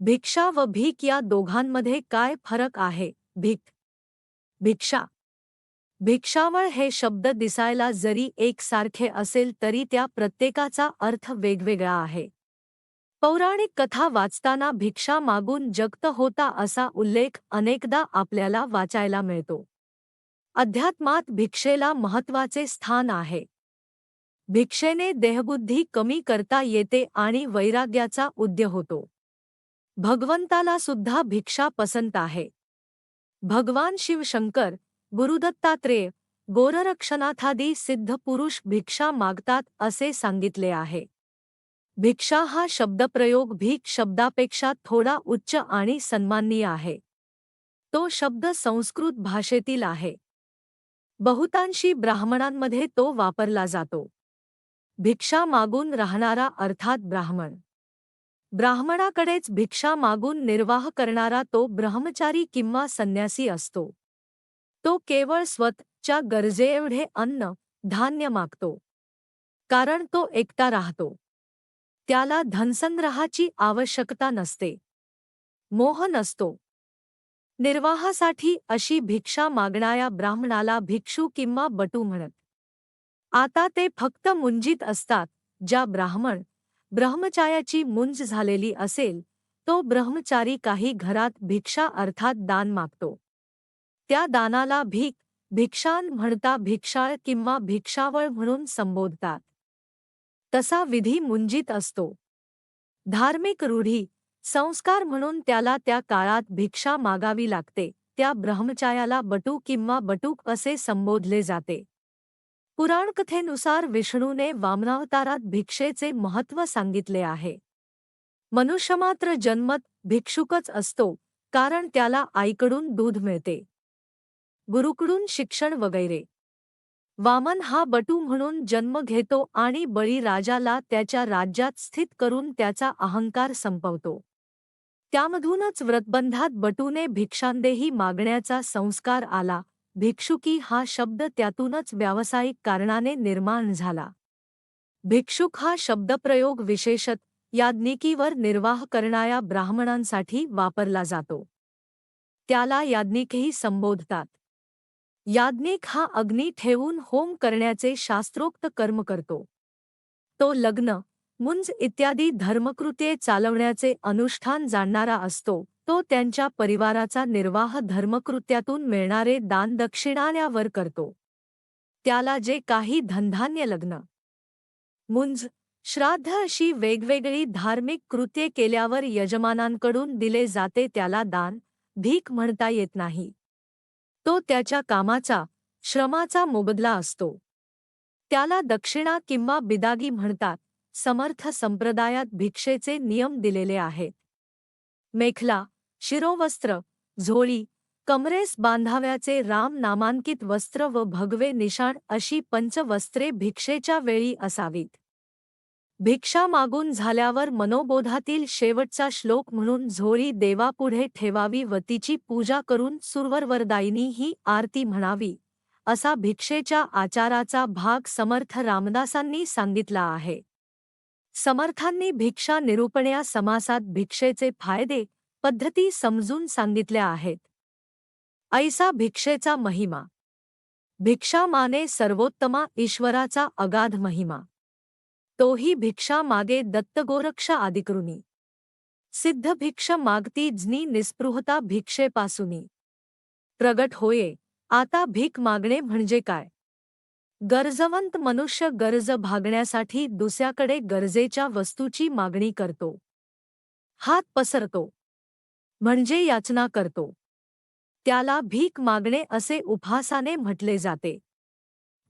भिक्षा व भीक या दोघांमध्ये काय फरक आहे? भिक्षा. भिक्षावळ हे शब्द दिसायला जरी एकसारखे असेल तरी त्या प्रत्येकाचा अर्थ वेगवेगळा आहे. पौराणिक कथा वाचताना भिक्षा मागून जगत होता असा उल्लेख अनेकदा आपल्याला वाचायला मिळतो. अध्यात्मात भिक्षेला महत्त्वाचे स्थान आहे. भिक्षेने देहबुद्धी कमी करता येते आणि वैराग्याचा उदय होतो. भगवंताला सुद्धा भिक्षा पसंत आहे. भगवान शिवशंकर, गुरुदत्तात्रेय, गोरक्षनाथादी सिद्ध पुरुष भिक्षा मागतात असे सांगितले आहे. भिक्षा हा शब्दप्रयोग भीक शब्दापेक्षा थोडा उच्च आणि सन्माननीय आहे. तो शब्द संस्कृत भाषेतील आहे. बहुतांशी ब्राह्मणांमध्ये तो वापरला जातो. भिक्षा मागून राहणारा अर्थात ब्राह्मण. ब्राह्मणाकडेच भिक्षा मागून निर्वाह करणारा तो ब्रह्मचारी किंवा संन्यासी असतो. तो केवळ स्वतःच्या गरजेएवढे अन्न, धान्य मागतो. कारण तो एकटा राहतो. त्याला धनसंग्रहाची आवश्यकता नसते. मोह नसतो. निर्वाहासाठी अशी भिक्षा मागणाऱ्या ब्राह्मणाला भिक्षू किंवा बटू म्हणत. आता ते फक्त मुंजीत असतात. ज्या ब्रह्मचार्याची मुंज झालेली असेल तो ब्रह्मचारी काही घरात भिक्षा अर्थात दान मागतो. त्या दानाला भिक्षान म्हणता भिक्षाळ किंवा भिक्षावळ म्हणून संबोधतात. तसा विधी मुंजीत असतो. धार्मिक रूढी, संस्कार म्हणून त्याला त्या काळात भिक्षा मागावी लागते. त्या ब्रह्मचार्याला बटू किंवा बटूक असे संबोधले जाते. पुराणकथेनुसार विष्णूने वामनावतारात भिक्षेचे महत्त्व सांगितले आहे. मनुष्यमात्र जन्मत भिक्षुकच असतो कारण त्याला आईकडून दूध मिळते, गुरुकडून शिक्षण वगैरे. वामन हा बटू म्हणून जन्म घेतो आणि बळीराजाला त्याच्या राज्यात स्थित करून त्याचा अहंकार संपवतो. त्यामधूनच व्रतबंधात बटूने भिक्षांदेही मागण्याचा संस्कार आला. भिक्षुकी हा शब्द त्यातूनच व्यावसायिक कारणाने निर्माण झाला. भिक्षुक हा शब्दप्रयोग विशेषतः याज्ञिकीवर निर्वाह करणाऱ्या ब्राह्मणांसाठी वापरला जातो. त्याला याज्ञिकही संबोधतात. याज्ञिक हा अग्नी ठेवून होम करण्याचे शास्त्रोक्त कर्म करतो. तो लग्न, मुंज इत्यादी धर्मकृत्ये चालवण्याचे अनुष्ठान जाणणारा असतो. तो त्यांच्या परिवाराचा निर्वाह धर्मकृत्यातून मिळणारे दान दक्षिणाण्यावर करतो. त्याला जे काही धनधान्य लग्न, मुंज, श्राद्ध अशी वेगवेगळी धार्मिक कृत्ये केल्यावर यजमानांकडून दिले जाते त्याला दान, भीक म्हणता येत नाही. तो त्याच्या कामाचा, श्रमाचा मोबदला असतो. त्याला दक्षिणा किंवा बिदागी म्हणतात. समर्थ संप्रदायात भिक्षेचे नियम दिलेले आहेत. मेखला, शिरोवस्त्र, झोळी, कमरेस बांधाव्याचे राम नामांकित वस्त्र व भगवे निशाण अशी पंचवस्त्रे भिक्षेच्या वेळी असावीत. भिक्षा मागून झाल्यावर मनोबोधातील शेवटचा श्लोक म्हणून झोळी देवापुढे ठेवावी व तिची पूजा करून सुरवरदायिनी ही आरती म्हणावी, असा भिक्षेच्या आचाराचा भाग समर्थ रामदासांनी सांगितला आहे. समर्थांनी भिक्षा निरूपण्या समासात भिक्षेचे फायदे, पद्धती समजून सांगितल्या आहेत. ऐसा भिक्षेचा महिमा. भिक्षा माने सर्वोत्तमा ईश्वराचा अगाध महिमा. तोही भिक्षा मागे दत्तगोरक्ष आदिकरुणी. सिद्ध भिक्ष मागती जनी निस्पृहता भिक्षेपासूनी. प्रगट होये, आता भीक मागणे म्हणजे काय? गरजवंत मनुष्य गरज भागण्यासाठी दुसऱ्याकडे गरजेच्या वस्तूची मागणी करतो. हात पसरतो म्हणजे याचना करतो. त्याला भीक मागणे असे उपहासाने म्हटले जाते.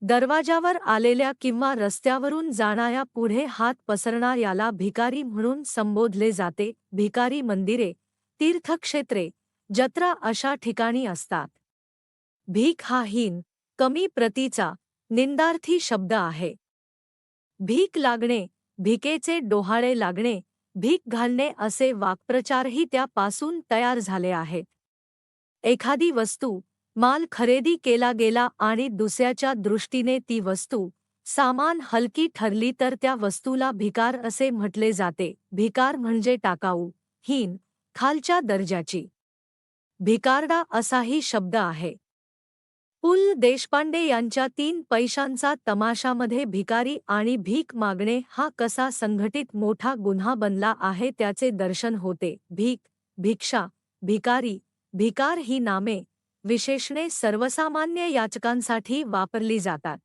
दरवाजावर आलेल्या किंवा रस्त्यावरून जाणाऱ्या पुढे हात पसरणाऱ्याला भिकारी म्हणून संबोधले जाते. भिकारी मंदिरे, तीर्थक्षेत्रे, जत्रा अशा ठिकाणी असतात. भीक हा हीन, कमी प्रतीचा, निंदार्थी शब्द आहे. भीक लागणे, भिकेचे डोहाळे लागणे, भीक घालणे असे वाक्प्रचारही त्यापासून तयार झाले आहेत. एखादी वस्तू, माल खरेदी केला गेला आणि दुसऱ्याच्या दृष्टीने ती वस्तू, सामान हलकी ठरली तर त्या वस्तूला भिकार असे म्हटले जाते. भिकार म्हणजे टाकाऊ, हीन, खालच्या दर्जाची. भिकारडा असाही शब्द आहे. पु ल देशपांडे यांच्या 3 पैशांचा तमाशामध्ये भिकारी आणि भीक मागणे हा कसा संघटित मोठा गुन्हा बनला आहे त्याचे दर्शन होते. भीक, भिक्षा, भिकारी, भिकार ही नामे, विशेषणे सर्वसामान्य याचकांसाठी वापरली जातात.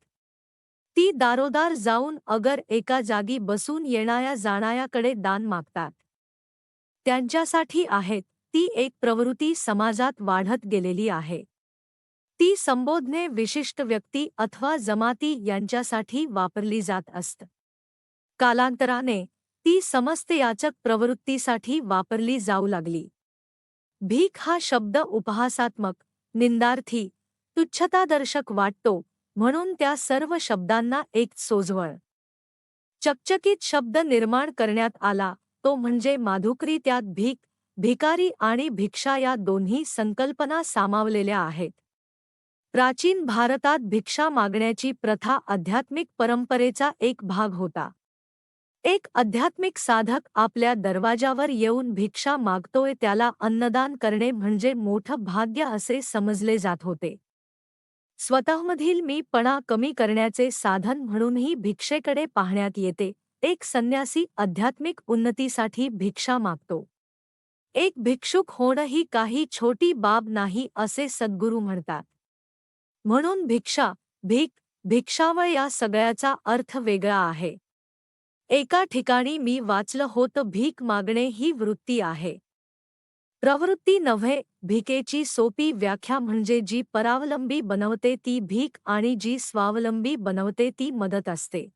ती दारोदार जाऊन अगर एका जागी बसून येणाऱ्या जाणाऱ्याकडे दान मागतात. त्यांच्यासाठी आहेत. ती एक प्रवृत्ती समाजात वाढत गेलेली आहे. ती संबोधने विशिष्ट व्यक्ती अथवा जमाती यांच्यासाठी वापरली जात असत. कालांतराने ती समस्त याचक प्रवृत्तीसाठी वापरली जाऊ लागली. भीक हा शब्द उपहासात्मक, निंदार्थी, तुच्छतादर्शक वाटतो, म्हणून त्या सर्व शब्दांना एक सोजवळ, चकचकीत शब्द निर्माण करण्यात आला, तो म्हणजे माधुकरी. त्यात भीक, भिकारी आणि भिक्षा या दोन्ही संकल्पना सामावलेल्या आहेत. प्राचीन भारतात भिक्षा मागण्याची प्रथा आध्यात्मिक परंपरेचा एक भाग होता. एक आध्यात्मिक साधक आपल्या दरवाजावर येऊन भिक्षा मागतोय त्याला अन्नदान करणे म्हणजे मोठं भाग्य असे समजले जात होते. स्वतःमधील मीपणा कमी करण्याचे साधन म्हणूनही भिक्षेकडे पाहण्यात येते. एक संन्यासी आध्यात्मिक उन्नतीसाठी भिक्षा मागतो. एक भिक्षुक होणं ही काही छोटी बाब नाही असे सद्गुरू म्हणतात. म्हणून भिक्षा, भीक, भिक्षावळ या सगळ्याचा अर्थ वेगळा आहे. एका ठिकाणी मी वाचलं होतं भीक मागणे ही वृत्ती आहे, प्रवृत्ती नव्हे. भिकेची सोपी व्याख्या म्हणजे जी परावलंबी बनवते ती भीक आणि जी स्वावलंबी बनवते ती मदत असते.